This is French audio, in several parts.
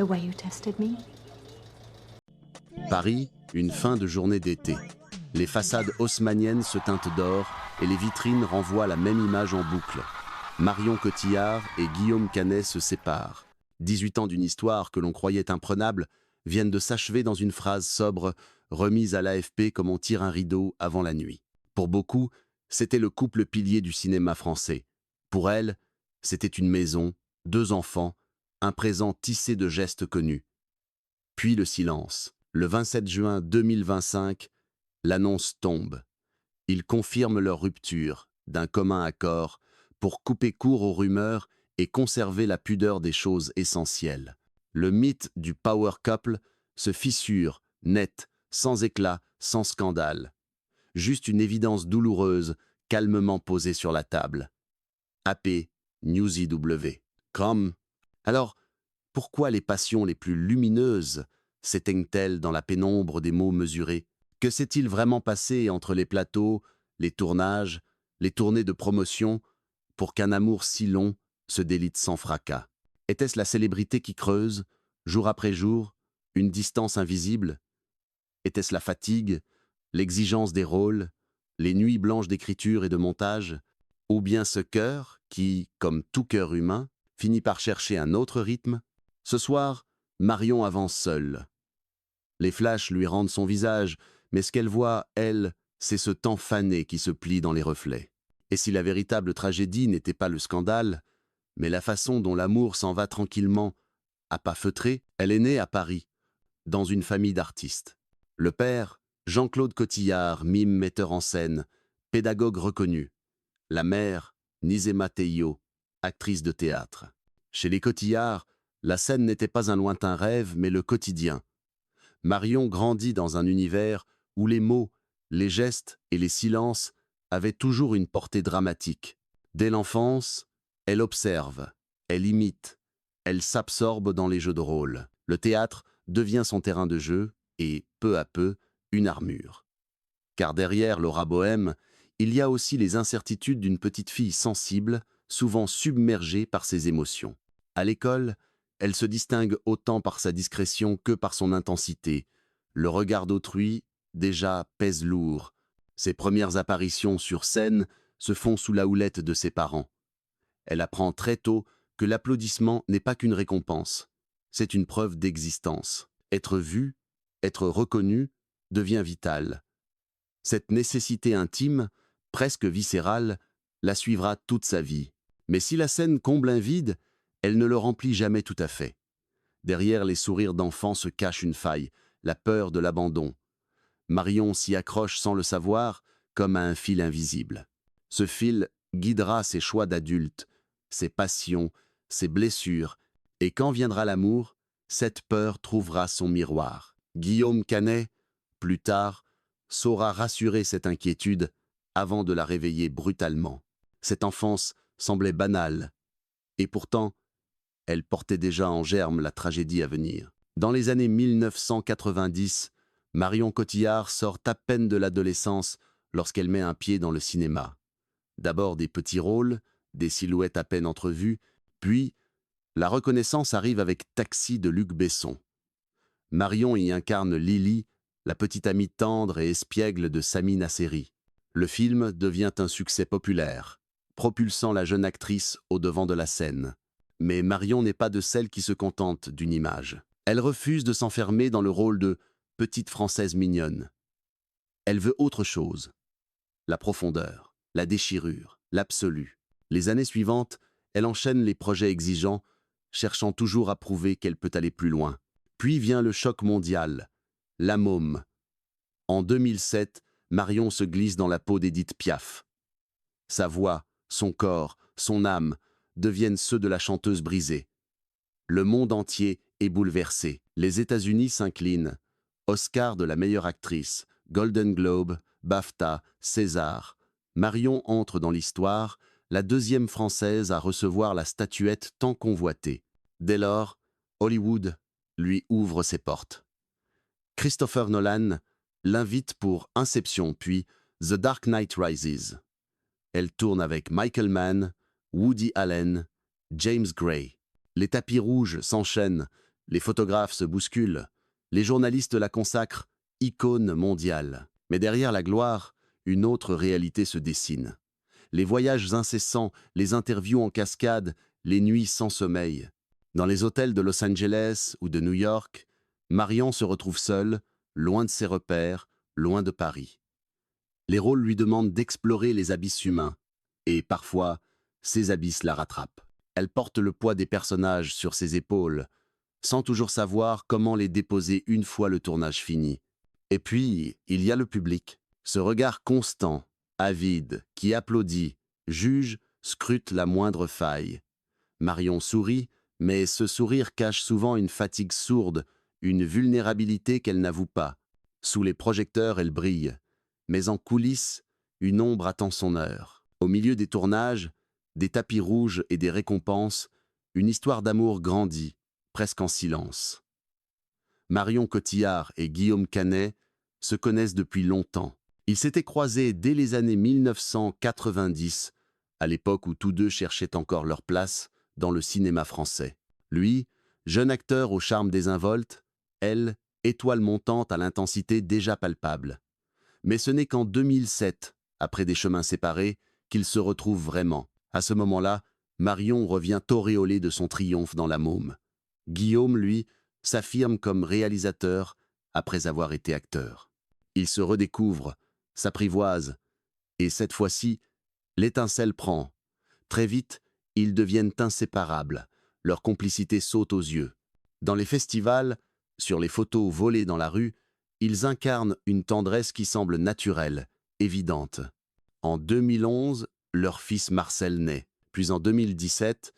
the way you tested me? Paris, une fin de journée d'été. Les façades haussmanniennes se teintent d'or et les vitrines renvoient la même image en boucle. Marion Cotillard et Guillaume Canet se séparent. 18 ans d'une histoire que l'on croyait imprenable viennent de s'achever dans une phrase sobre, remise à l'AFP comme on tire un rideau avant la nuit. Pour beaucoup, c'était le couple pilier du cinéma français. Pour elle, c'était une maison, 2 enfants, un présent tissé de gestes connus. Puis le silence. Le 27 juin 2025, l'annonce tombe. Ils confirment leur rupture, d'un commun accord, pour couper court aux rumeurs et conserver la pudeur des choses essentielles. Le mythe du power couple se fissure, net, sans éclat, sans scandale. Juste une évidence douloureuse, calmement posée sur la table. AP, News IW. Comme. Alors, pourquoi les passions les plus lumineuses s'éteignent-elles dans la pénombre des mots mesurés? Que s'est-il vraiment passé entre les plateaux, les tournages, les tournées de promotion, pour qu'un amour si long se délite sans fracas? Était-ce la célébrité qui creuse, jour après jour, une distance invisible? Était-ce la fatigue, l'exigence des rôles, les nuits blanches d'écriture et de montage? Ou bien ce cœur qui, comme tout cœur humain, finit par chercher un autre rythme? Ce soir, Marion avance seule. Les flashs lui rendent son visage, mais ce qu'elle voit, elle, c'est ce temps fané qui se plie dans les reflets. Et si la véritable tragédie n'était pas le scandale, mais la façon dont l'amour s'en va tranquillement, à pas feutrés, elle est née à Paris, dans une famille d'artistes. Le père, Jean-Claude Cotillard, mime metteur en scène, pédagogue reconnu. La mère, Nizema Teio, actrice de théâtre. Chez les Cotillard, la scène n'était pas un lointain rêve, mais le quotidien. Marion grandit dans un univers où les mots, les gestes et les silences avaient toujours une portée dramatique. Dès l'enfance, elle observe, elle imite, elle s'absorbe dans les jeux de rôle. Le théâtre devient son terrain de jeu et, peu à peu, une armure. Car derrière l'aura bohème, il y a aussi les incertitudes d'une petite fille sensible, souvent submergée par ses émotions. À l'école, elle se distingue autant par sa discrétion que par son intensité. Le regard d'autrui, déjà, pèse lourd. Ses premières apparitions sur scène se font sous la houlette de ses parents. Elle apprend très tôt que l'applaudissement n'est pas qu'une récompense. C'est une preuve d'existence. Être vue, être reconnue, devient vital. Cette nécessité intime, presque viscérale, la suivra toute sa vie. Mais si la scène comble un vide, elle ne le remplit jamais tout à fait. Derrière les sourires d'enfants se cache une faille, la peur de l'abandon. Marion s'y accroche sans le savoir, comme à un fil invisible. Ce fil guidera ses choix d'adulte, ses passions, ses blessures, et quand viendra l'amour, cette peur trouvera son miroir. Guillaume Canet, plus tard, saura rassurer cette inquiétude avant de la réveiller brutalement. Cette enfance semblait banale, et pourtant, elle portait déjà en germe la tragédie à venir. Dans les années 1990, Marion Cotillard sort à peine de l'adolescence lorsqu'elle met un pied dans le cinéma. D'abord des petits rôles, des silhouettes à peine entrevues, puis la reconnaissance arrive avec Taxi de Luc Besson. Marion y incarne Lily, la petite amie tendre et espiègle de Sami Nasseri. Le film devient un succès populaire, propulsant la jeune actrice au devant de la scène. Mais Marion n'est pas de celles qui se contentent d'une image. Elle refuse de s'enfermer dans le rôle de petite Française mignonne. Elle veut autre chose. La profondeur, la déchirure, l'absolu. Les années suivantes, elle enchaîne les projets exigeants, cherchant toujours à prouver qu'elle peut aller plus loin. Puis vient le choc mondial, La Môme. En 2007, Marion se glisse dans la peau d'Édith Piaf. Sa voix, son corps, son âme deviennent ceux de la chanteuse brisée. Le monde entier est bouleversé. Les États-Unis s'inclinent. Oscar de la meilleure actrice, Golden Globe, BAFTA, César. Marion entre dans l'histoire, la deuxième Française à recevoir la statuette tant convoitée. Dès lors, Hollywood lui ouvre ses portes. Christopher Nolan l'invite pour Inception puis The Dark Knight Rises. Elle tourne avec Michael Mann, Woody Allen, James Gray. Les tapis rouges s'enchaînent, Les photographes se bousculent. Les journalistes la consacrent icône mondiale. Mais derrière la gloire, une autre réalité se dessine. Les voyages incessants, les interviews en cascade, les nuits sans sommeil. Dans les hôtels de Los Angeles ou de New York, Marion se retrouve seule, loin de ses repères, loin de Paris. Les rôles lui demandent d'explorer les abysses humains. Et parfois, ces abysses la rattrapent. Elle porte le poids des personnages sur ses épaules, sans toujours savoir comment les déposer une fois le tournage fini. Et puis, il y a le public. Ce regard constant, avide, qui applaudit, juge, scrute la moindre faille. Marion sourit, mais ce sourire cache souvent une fatigue sourde, une vulnérabilité qu'elle n'avoue pas. Sous les projecteurs, elle brille, mais en coulisses, une ombre attend son heure. Au milieu des tournages, des tapis rouges et des récompenses, une histoire d'amour grandit, presque en silence. Marion Cotillard et Guillaume Canet se connaissent depuis longtemps. Ils s'étaient croisés dès les années 1990, à l'époque où tous deux cherchaient encore leur place dans le cinéma français. Lui, jeune acteur au charme désinvolte, elle, étoile montante à l'intensité déjà palpable. Mais ce n'est qu'en 2007, après des chemins séparés, qu'ils se retrouvent vraiment. À ce moment-là, Marion revient auréolée de son triomphe dans La Môme. Guillaume, lui, s'affirme comme réalisateur après avoir été acteur. Il se redécouvre, s'apprivoise, et cette fois-ci, l'étincelle prend. Très vite, ils deviennent inséparables, leur complicité saute aux yeux. Dans les festivals, sur les photos volées dans la rue, ils incarnent une tendresse qui semble naturelle, évidente. En 2011, leur fils Marcel naît. Puis en 2017,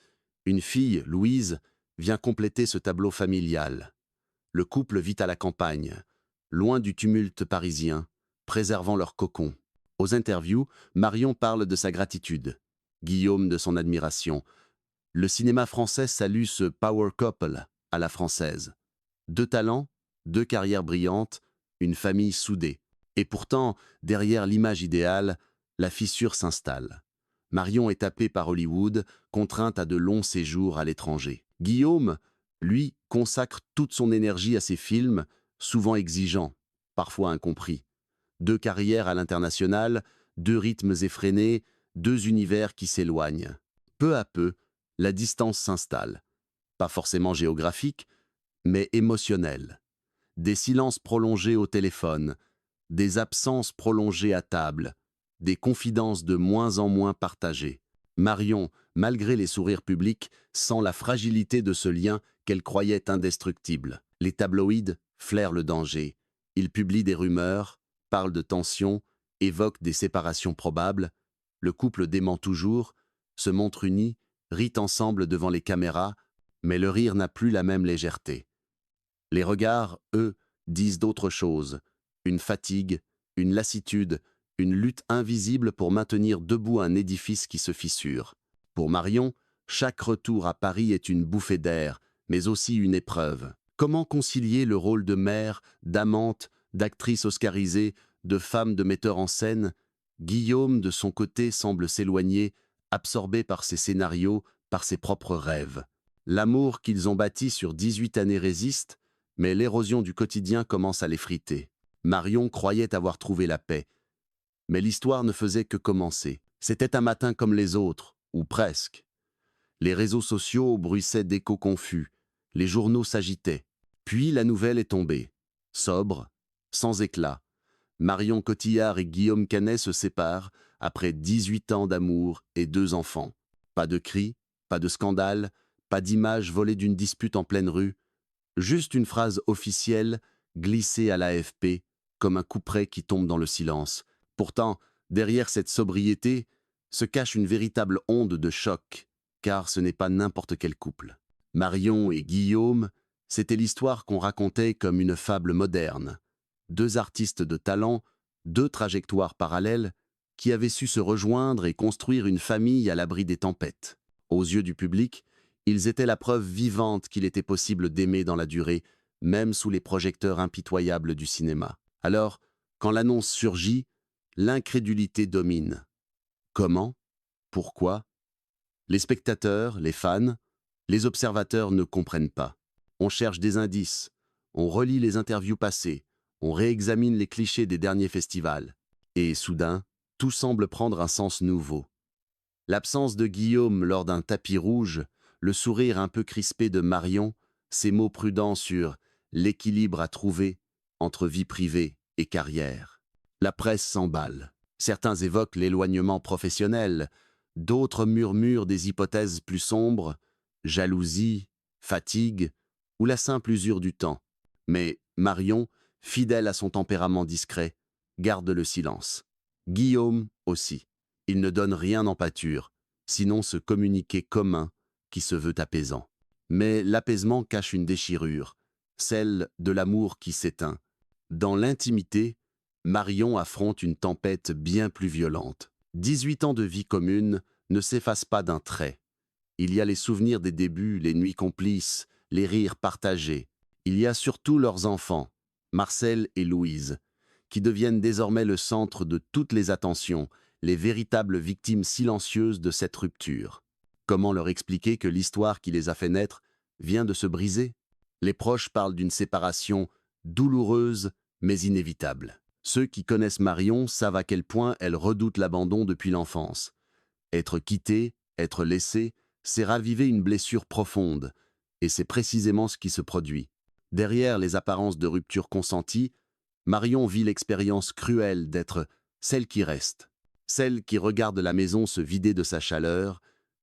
une fille, Louise, vient compléter ce tableau familial. Le couple vit à la campagne, loin du tumulte parisien, préservant leur cocon. Aux interviews, Marion parle de sa gratitude, Guillaume de son admiration. Le cinéma français salue ce power couple à la française. 2 talents, 2 carrières brillantes, une famille soudée. Et pourtant, derrière l'image idéale, la fissure s'installe. Marion est tapée par Hollywood, contrainte à de longs séjours à l'étranger. Guillaume, lui, consacre toute son énergie à ses films, souvent exigeants, parfois incompris. 2 carrières à l'international, 2 rythmes effrénés, 2 univers qui s'éloignent. Peu à peu, la distance s'installe. Pas forcément géographique, mais émotionnelle. Des silences prolongés au téléphone, des absences prolongées à table, des confidences de moins en moins partagées. Marion, malgré les sourires publics, sent la fragilité de ce lien qu'elle croyait indestructible. Les tabloïds flairent le danger. Ils publient des rumeurs, parlent de tensions, évoquent des séparations probables. Le couple dément toujours, se montre uni, rit ensemble devant les caméras, mais le rire n'a plus la même légèreté. Les regards, eux, disent d'autres choses. Une fatigue, une lassitude, une lutte invisible pour maintenir debout un édifice qui se fissure. Pour Marion, chaque retour à Paris est une bouffée d'air, mais aussi une épreuve. Comment concilier le rôle de mère, d'amante, d'actrice oscarisée, de femme de metteur en scène? Guillaume, de son côté, semble s'éloigner, absorbé par ses scénarios, par ses propres rêves. L'amour qu'ils ont bâti sur 18 années résiste, mais l'érosion du quotidien commence à l'effriter. Marion croyait avoir trouvé la paix. Mais l'histoire ne faisait que commencer. C'était un matin comme les autres, ou presque. Les réseaux sociaux bruissaient d'échos confus, les journaux s'agitaient. Puis la nouvelle est tombée. Sobre, sans éclat. Marion Cotillard et Guillaume Canet se séparent après 18 ans d'amour et 2 enfants. Pas de cris, pas de scandale, pas d'images volées d'une dispute en pleine rue, juste une phrase officielle glissée à l'AFP, comme un couperet qui tombe dans le silence. Pourtant, derrière cette sobriété, se cache une véritable onde de choc, car ce n'est pas n'importe quel couple. Marion et Guillaume, c'était l'histoire qu'on racontait comme une fable moderne. 2 artistes de talent, 2 trajectoires parallèles, qui avaient su se rejoindre et construire une famille à l'abri des tempêtes. Aux yeux du public, ils étaient la preuve vivante qu'il était possible d'aimer dans la durée, même sous les projecteurs impitoyables du cinéma. Alors, quand l'annonce surgit, l'incrédulité domine. Comment? Pourquoi? Les spectateurs, les fans, les observateurs ne comprennent pas. On cherche des indices, on relit les interviews passées, on réexamine les clichés des derniers festivals. Et soudain, tout semble prendre un sens nouveau. L'absence de Guillaume lors d'un tapis rouge, le sourire un peu crispé de Marion, ses mots prudents sur l'équilibre à trouver entre vie privée et carrière. La presse s'emballe. Certains évoquent l'éloignement professionnel, d'autres murmurent des hypothèses plus sombres, jalousie, fatigue ou la simple usure du temps. Mais Marion, fidèle à son tempérament discret, garde le silence. Guillaume aussi. Il ne donne rien en pâture, sinon ce communiqué commun qui se veut apaisant. Mais l'apaisement cache une déchirure, celle de l'amour qui s'éteint. Dans l'intimité, Marion affronte une tempête bien plus violente. 18 ans de vie commune ne s'effacent pas d'un trait. Il y a les souvenirs des débuts, les nuits complices, les rires partagés. Il y a surtout leurs enfants, Marcel et Louise, qui deviennent désormais le centre de toutes les attentions, les véritables victimes silencieuses de cette rupture. Comment leur expliquer que l'histoire qui les a fait naître vient de se briser? Les proches parlent d'une séparation douloureuse mais inévitable. Ceux qui connaissent Marion savent à quel point elle redoute l'abandon depuis l'enfance. Être quittée, être laissée, c'est raviver une blessure profonde, et c'est précisément ce qui se produit. Derrière les apparences de rupture consentie, Marion vit l'expérience cruelle d'être celle qui reste, celle qui regarde la maison se vider de sa chaleur,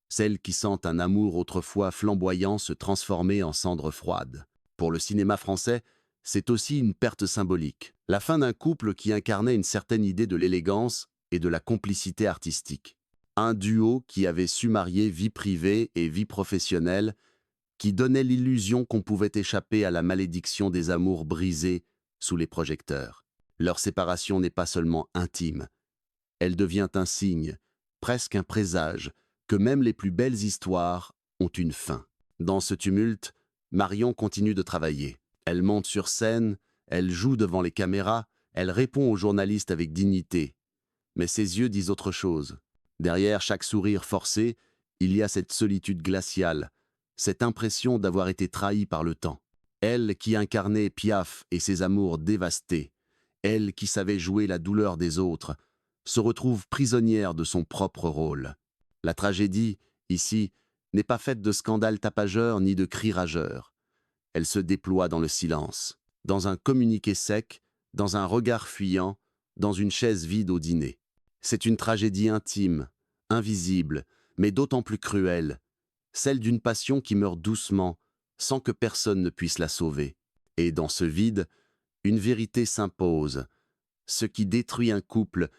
celle qui sent un amour autrefois flamboyant se transformer en cendre froide. Pour le cinéma français, c'est aussi une perte symbolique, la fin d'un couple qui incarnait une certaine idée de l'élégance et de la complicité artistique. Un duo qui avait su marier vie privée et vie professionnelle, qui donnait l'illusion qu'on pouvait échapper à la malédiction des amours brisés sous les projecteurs. Leur séparation n'est pas seulement intime, elle devient un signe, presque un présage, que même les plus belles histoires ont une fin. Dans ce tumulte, Marion continue de travailler. Elle monte sur scène, elle joue devant les caméras, elle répond aux journalistes avec dignité. Mais ses yeux disent autre chose. Derrière chaque sourire forcé, il y a cette solitude glaciale, cette impression d'avoir été trahie par le temps. Elle qui incarnait Piaf et ses amours dévastés, elle qui savait jouer la douleur des autres, se retrouve prisonnière de son propre rôle. La tragédie, ici, n'est pas faite de scandales tapageurs ni de cris rageurs. Elle se déploie dans le silence, dans un communiqué sec, dans un regard fuyant, dans une chaise vide au dîner. C'est une tragédie intime, invisible, mais d'autant plus cruelle, celle d'une passion qui meurt doucement, sans que personne ne puisse la sauver. Et dans ce vide, une vérité s'impose. Ce qui détruit un couple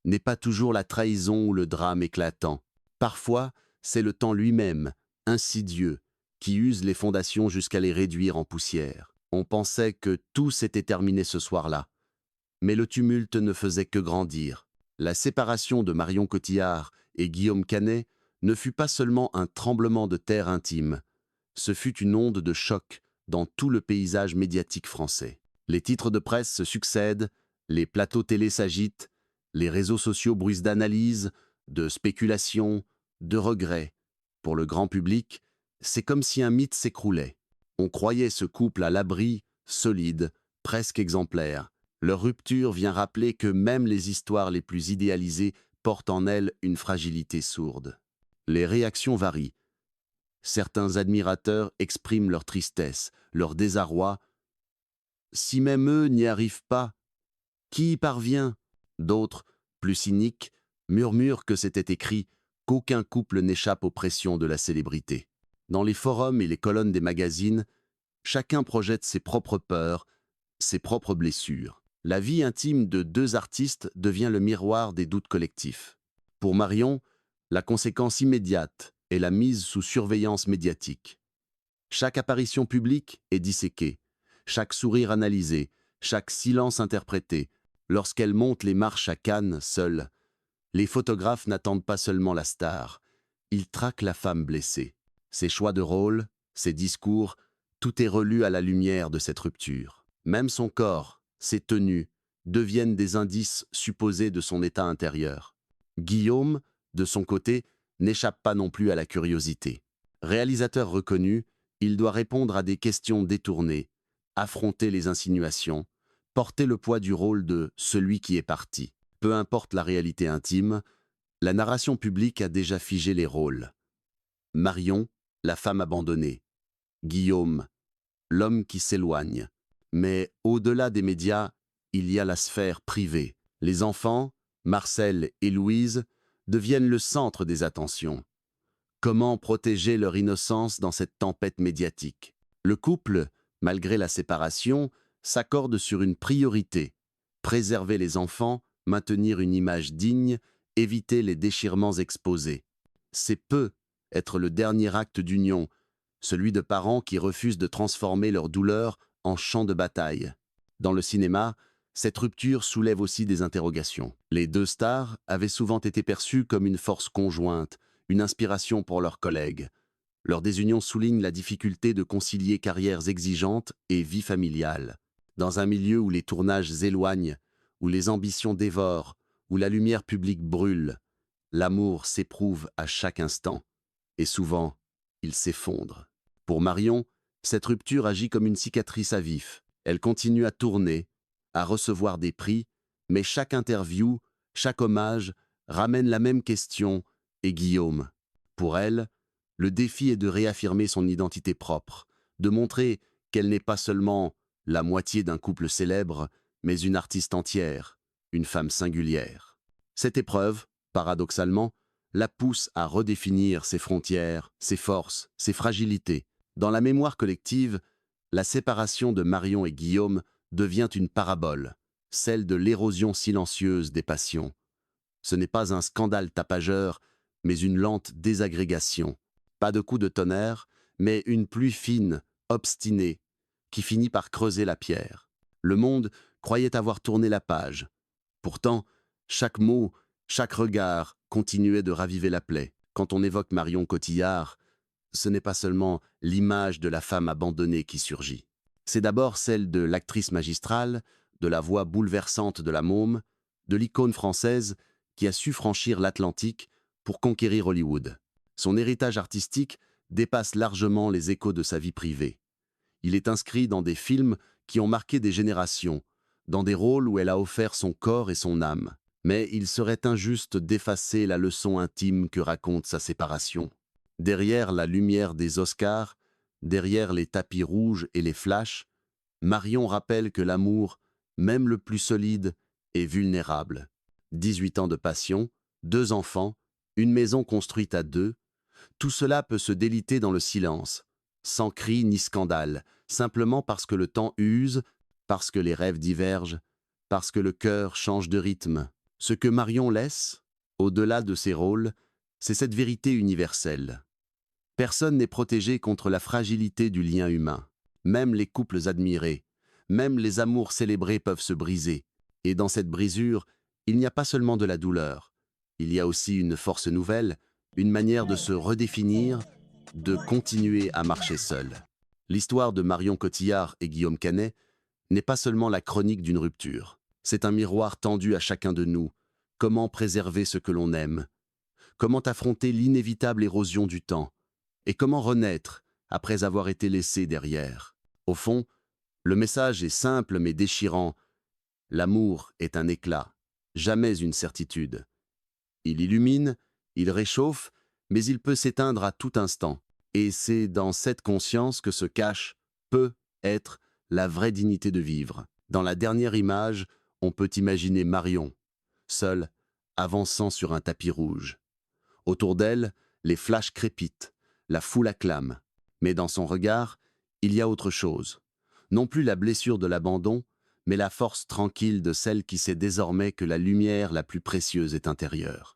n'est pas toujours la trahison ou le drame éclatant. Parfois, c'est le temps lui-même, insidieux, qui use les fondations jusqu'à les réduire en poussière. On pensait que tout s'était terminé ce soir-là. Mais le tumulte ne faisait que grandir. La séparation de Marion Cotillard et Guillaume Canet ne fut pas seulement un tremblement de terre intime, ce fut une onde de choc dans tout le paysage médiatique français. Les titres de presse se succèdent, les plateaux télé s'agitent, les réseaux sociaux bruissent d'analyses, de spéculations, de regrets. Pour le grand public, c'est comme si un mythe s'écroulait. On croyait ce couple à l'abri, solide, presque exemplaire. Leur rupture vient rappeler que même les histoires les plus idéalisées portent en elles une fragilité sourde. Les réactions varient. Certains admirateurs expriment leur tristesse, leur désarroi. Si même eux n'y arrivent pas, qui y parvient? D'autres, plus cyniques, murmurent que c'était écrit qu'aucun couple n'échappe aux pressions de la célébrité. Dans les forums et les colonnes des magazines, chacun projette ses propres peurs, ses propres blessures. La vie intime de deux artistes devient le miroir des doutes collectifs. Pour Marion, la conséquence immédiate est la mise sous surveillance médiatique. Chaque apparition publique est disséquée, chaque sourire analysé, chaque silence interprété. Lorsqu'elle monte les marches à Cannes seule, les photographes n'attendent pas seulement la star, ils traquent la femme blessée. Ses choix de rôle, ses discours, tout est relu à la lumière de cette rupture. Même son corps, ses tenues, deviennent des indices supposés de son état intérieur. Guillaume, de son côté, n'échappe pas non plus à la curiosité. Réalisateur reconnu, Il doit répondre à des questions détournées, affronter les insinuations, porter le poids du rôle de celui qui est parti. Peu importe la réalité intime, la narration publique a déjà figé les rôles. Marion, la femme abandonnée. Guillaume, l'homme qui s'éloigne. Mais au-delà des médias, il y a la sphère privée. Les enfants, Marcel et Louise, deviennent le centre des attentions. Comment protéger leur innocence dans cette tempête médiatique? Le couple, malgré la séparation, s'accorde sur une priorité: préserver les enfants, maintenir une image digne, éviter les déchirements exposés. C'est peu être le dernier acte d'union, celui de parents qui refusent de transformer leur douleur en champ de bataille. Dans le cinéma, cette rupture soulève aussi des interrogations. Les deux stars avaient souvent été perçues comme une force conjointe, une inspiration pour leurs collègues. Leur désunion souligne la difficulté de concilier carrières exigeantes et vie familiale. Dans un milieu où les tournages éloignent, où les ambitions dévorent, où la lumière publique brûle, l'amour s'éprouve à chaque instant, et souvent, il s'effondre. Pour Marion, cette rupture agit comme une cicatrice à vif. Elle continue à tourner, à recevoir des prix, mais chaque interview, chaque hommage ramène la même question: et Guillaume? Pour elle, le défi est de réaffirmer son identité propre, de montrer qu'elle n'est pas seulement la moitié d'un couple célèbre, mais une artiste entière, une femme singulière. Cette épreuve, paradoxalement, la pousse à redéfinir ses frontières, ses forces, ses fragilités. Dans la mémoire collective, la séparation de Marion et Guillaume devient une parabole, celle de l'érosion silencieuse des passions. Ce n'est pas un scandale tapageur, mais une lente désagrégation. Pas de coup de tonnerre, mais une pluie fine, obstinée, qui finit par creuser la pierre. Le monde croyait avoir tourné la page. Pourtant, chaque mot, chaque regard continuait de raviver la plaie. Quand on évoque Marion Cotillard, ce n'est pas seulement l'image de la femme abandonnée qui surgit. C'est d'abord celle de l'actrice magistrale, de la voix bouleversante de la môme, de l'icône française qui a su franchir l'Atlantique pour conquérir Hollywood. Son héritage artistique dépasse largement les échos de sa vie privée. Il est inscrit dans des films qui ont marqué des générations, dans des rôles où elle a offert son corps et son âme. Mais il serait injuste d'effacer la leçon intime que raconte sa séparation. Derrière la lumière des Oscars, derrière les tapis rouges et les flashs, Marion rappelle que l'amour, même le plus solide, est vulnérable. 18 ans de passion, 2 enfants, une maison construite à 2, tout cela peut se déliter dans le silence, sans cri ni scandale, simplement parce que le temps use, parce que les rêves divergent, parce que le cœur change de rythme. Ce que Marion laisse, au-delà de ses rôles, c'est cette vérité universelle. Personne n'est protégé contre la fragilité du lien humain. Même les couples admirés, même les amours célébrés peuvent se briser. Et dans cette brisure, il n'y a pas seulement de la douleur. Il y a aussi une force nouvelle, une manière de se redéfinir, de continuer à marcher seul. L'histoire de Marion Cotillard et Guillaume Canet n'est pas seulement la chronique d'une rupture. C'est un miroir tendu à chacun de nous. Comment préserver ce que l'on aime? Comment affronter l'inévitable érosion du temps? Et comment renaître après avoir été laissé derrière? Au fond, le message est simple mais déchirant. L'amour est un éclat, jamais une certitude. Il illumine, il réchauffe, mais il peut s'éteindre à tout instant. Et c'est dans cette conscience que se cache, peut être, la vraie dignité de vivre. Dans la dernière image, on peut imaginer Marion, seule, avançant sur un tapis rouge. Autour d'elle, les flashs crépitent, la foule acclame. Mais dans son regard, il y a autre chose. Non plus la blessure de l'abandon, mais la force tranquille de celle qui sait désormais que la lumière la plus précieuse est intérieure.